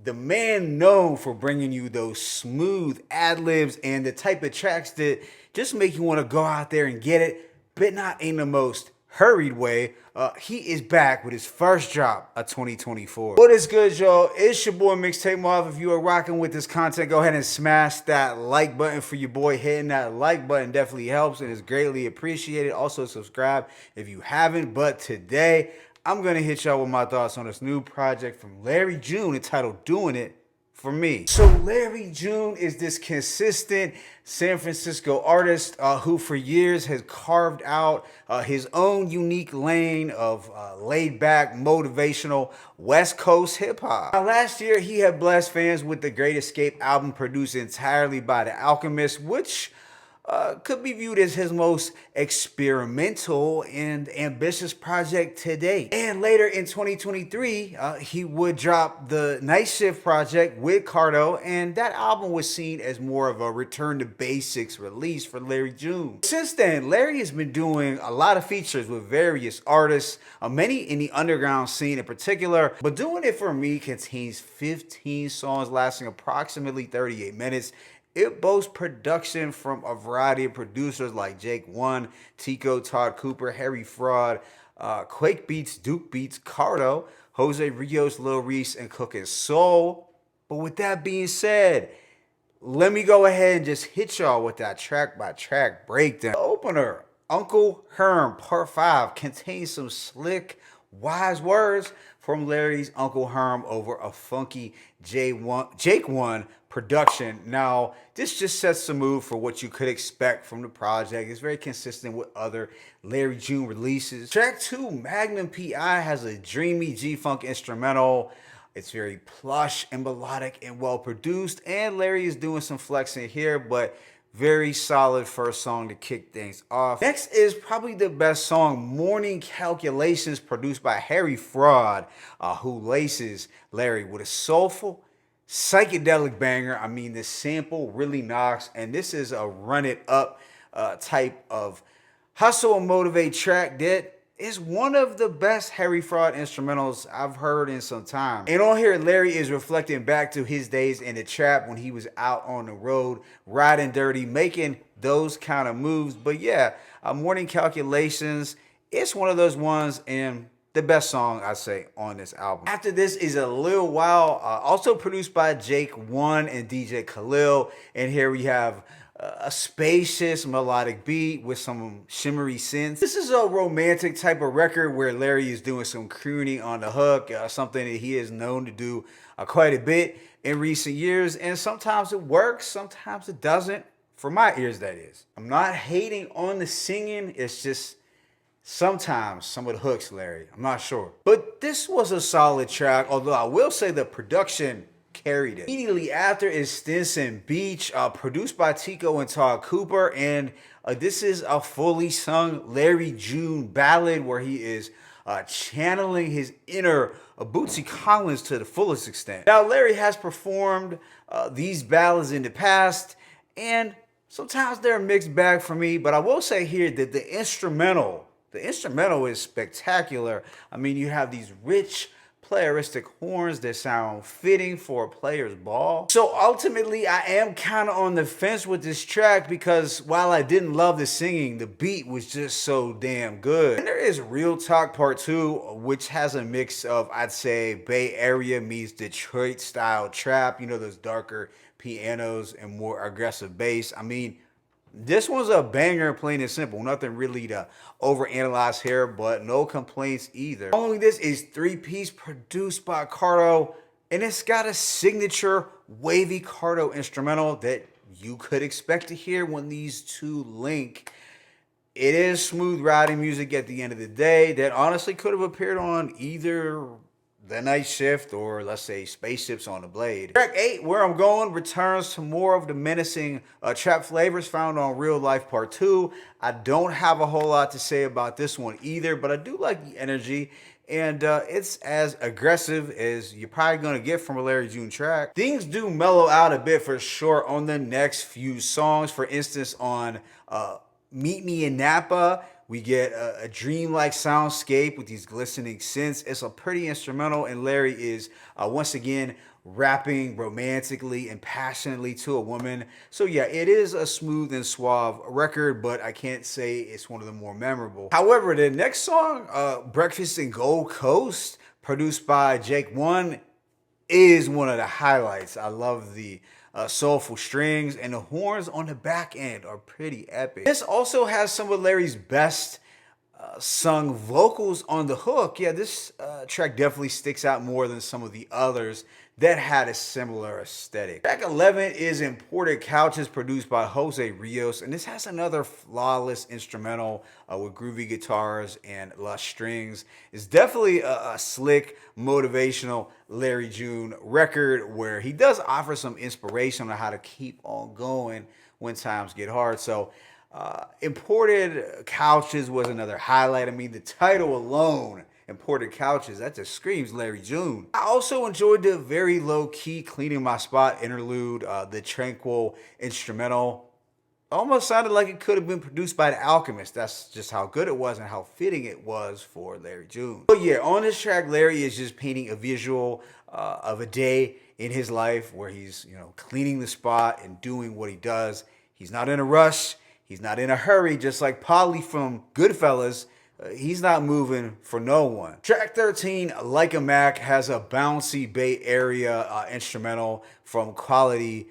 the man known for bringing you those smooth ad-libs and the type of tracks that just make you want to go out there and get it, but not in the most hurried way. He is back with his first drop of 2024. What is good, y'all? It's your boy Mixtape Marv. If you are rocking with this content, go ahead and smash that like button for your boy. Hitting that like button definitely helps and is greatly appreciated. Also subscribe if you haven't. But today, I'm going to hit y'all with my thoughts on this new project from Larry June entitled Doing It For Me. So Larry June is this consistent San Francisco artist who for years has carved out his own unique lane of laid back, motivational West Coast hip hop. Now, last year, he had blessed fans with the Great Escape album produced entirely by The Alchemist, which could be viewed as his most experimental and ambitious project to date. And later in 2023, he would drop the Night Shift project with Cardo, and that album was seen as more of a return to basics release for Larry June. Since then, Larry has been doing a lot of features with various artists, many in the underground scene in particular, but Doing It For Me contains 15 songs lasting approximately 38 minutes. It boasts production from a variety of producers like Jake One, Tico, Todd Cooper, Harry Fraud, Quake Beats, Duke Beats, Cardo, Jose Rios, Lil Reese, and Cookin' Soul. But with that being said, let me go ahead and just hit y'all with that track by track breakdown. The opener, Uncle Herm Part 5, contains some slick, wise words from Larry's Uncle Herm over a funky Jake One production. Now, this just sets the mood for what you could expect from the project. It's very consistent with other Larry June releases. Track 2, Magnum P.I., has a dreamy G-Funk instrumental. It's very plush and melodic and well produced, and Larry is doing some flexing here, but very solid first song to kick things off. Next is probably the best song, Morning Calculations, produced by Harry Fraud, who laces Larry with a soulful, psychedelic banger. I mean, the sample really knocks, and this is a run it up type of hustle and motivate track that is one of the best Harry Fraud instrumentals I've heard in some time. And on here, Larry is reflecting back to his days in the trap when he was out on the road, riding dirty, making those kind of moves. But yeah, Morning Calculations, it's one of those ones, and the best song, I say, on this album. After this is A Little While, also produced by Jake One and DJ Khalil. And here we have a spacious melodic beat with some shimmery synths. This is a romantic type of record where Larry is doing some crooning on the hook, something that he is known to do quite a bit in recent years. And sometimes it works, sometimes it doesn't. For my ears, that is. I'm not hating on the singing, it's just sometimes some of the hooks, Larry. I'm not sure. But this was a solid track, although I will say the production carried it. Immediately after is Stinson Beach, produced by Tico and Todd Cooper, and this is a fully sung Larry June ballad where he is channeling his inner Bootsy Collins to the fullest extent. Now, Larry has performed these ballads in the past, and sometimes they're a mixed bag for me, but I will say here that the instrumental is spectacular. I mean, you have these rich, playeristic horns that sound fitting for a player's ball. So ultimately, I am kind of on the fence with this track because while I didn't love the singing, the beat was just so damn good. And there is Real Talk Part 2, which has a mix of, I'd say, Bay Area meets Detroit style trap. You know, those darker pianos and more aggressive bass. I mean, this one's a banger, plain and simple. Nothing really to overanalyze here, but no complaints either. Following this is 3-Piece, produced by Cardo, and it's got a signature wavy Cardo instrumental that you could expect to hear when these two link. It is smooth riding music at the end of the day that honestly could have appeared on either The Night Shift or, let's say, Spaceships on the Blade. Track 8, Where I'm Going, returns to more of the menacing trap flavors found on Real Life Part 2. I don't have a whole lot to say about this one either, but I do like the energy, and it's as aggressive as you're probably going to get from a Larry June track. Things do mellow out a bit for sure on the next few songs. For instance, on Meet Me in Napa, We get a dreamlike soundscape with these glistening synths. It's a pretty instrumental, and Larry is once again rapping romantically and passionately to a woman. So yeah, it is a smooth and suave record, but I can't say it's one of the more memorable. However, the next song, Breakfast in Gold Coast, produced by Jake One, is one of the highlights. I love the soulful strings, and the horns on the back end are pretty epic. This also has some of Larry's best sung vocals on the hook. Yeah, this track definitely sticks out more than some of the others that had a similar aesthetic. Track 11 is Imported Couches, produced by Jose Rios, and this has another flawless instrumental with groovy guitars and lush strings. It's definitely a slick, motivational Larry June record where he does offer some inspiration on how to keep on going when times get hard. So Imported Couches was another highlight. I mean, the title alone, Imported Couches, that just screams Larry June. I also enjoyed the very low-key Cleaning My Spot interlude, the tranquil instrumental. Almost sounded like it could have been produced by The Alchemist. That's just how good it was and how fitting it was for Larry June. But yeah, on this track, Larry is just painting a visual of a day in his life where he's, cleaning the spot and doing what he does. He's not in a rush. He's not in a hurry, just like Polly from Goodfellas. He's not moving for no one. Track 13, Like a Mac, has a bouncy Bay Area instrumental from from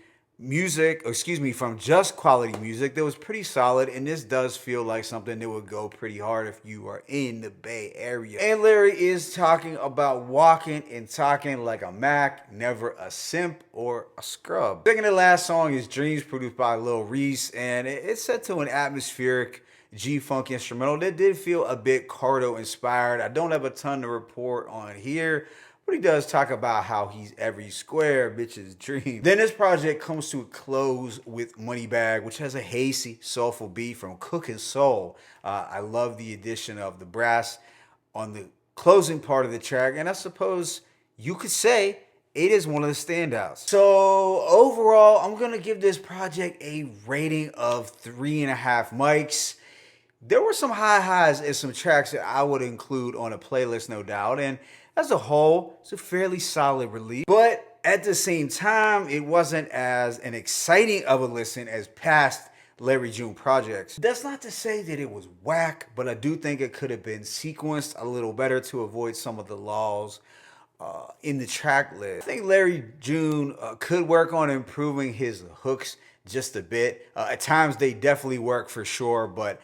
Just Quality Music that was pretty solid, and this does feel like something that would go pretty hard if you are in the Bay Area. And Larry is talking about walking and talking like a Mac, never a simp or a scrub. Second to last song is Dreams, produced by Lil Reese, and it's set to an atmospheric G-Funk instrumental that did feel a bit Cardo inspired. I don't have a ton to report on here, but he does talk about how he's every square bitch's dream. Then this project comes to a close with Moneybag, which has a hazy, soulful beat from Cookin' Soul. I love the addition of the brass on the closing part of the track, and I suppose you could say it is one of the standouts. So overall, I'm gonna give this project a rating of 3.5 mics. There were some high highs and some tracks that I would include on a playlist, no doubt. And as a whole, it's a fairly solid release. But at the same time, it wasn't as an exciting of a listen as past Larry June projects. That's not to say that it was whack, but I do think it could have been sequenced a little better to avoid some of the laws in the track list. I think Larry June could work on improving his hooks just a bit. At times, they definitely work for sure, but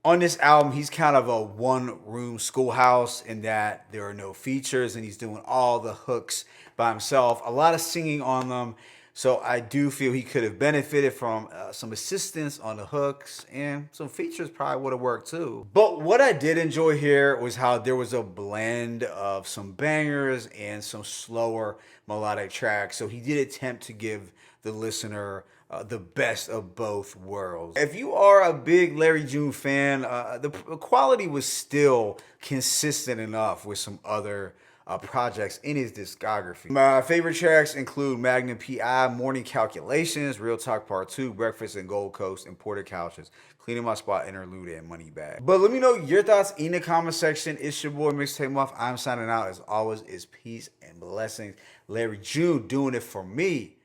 on this album, he's kind of a one-room schoolhouse in that there are no features and he's doing all the hooks by himself. A lot of singing on them. So I do feel he could have benefited from some assistance on the hooks, and some features probably would have worked too. But what I did enjoy here was how there was a blend of some bangers and some slower melodic tracks. So he did attempt to give the listener the best of both worlds. If you are a big Larry June fan, the quality was still consistent enough with some other projects in his discography. My favorite tracks include Magnum P.I., Morning Calculations, Real Talk Part 2, Breakfast in Gold Coast, Imported Couches, Cleaning My Spot Interlude, and Moneybag. But let me know your thoughts in the comment section. It's your boy Mixtape Muff. I'm signing out. As always, is peace and blessings. Larry June doing it for me.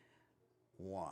One.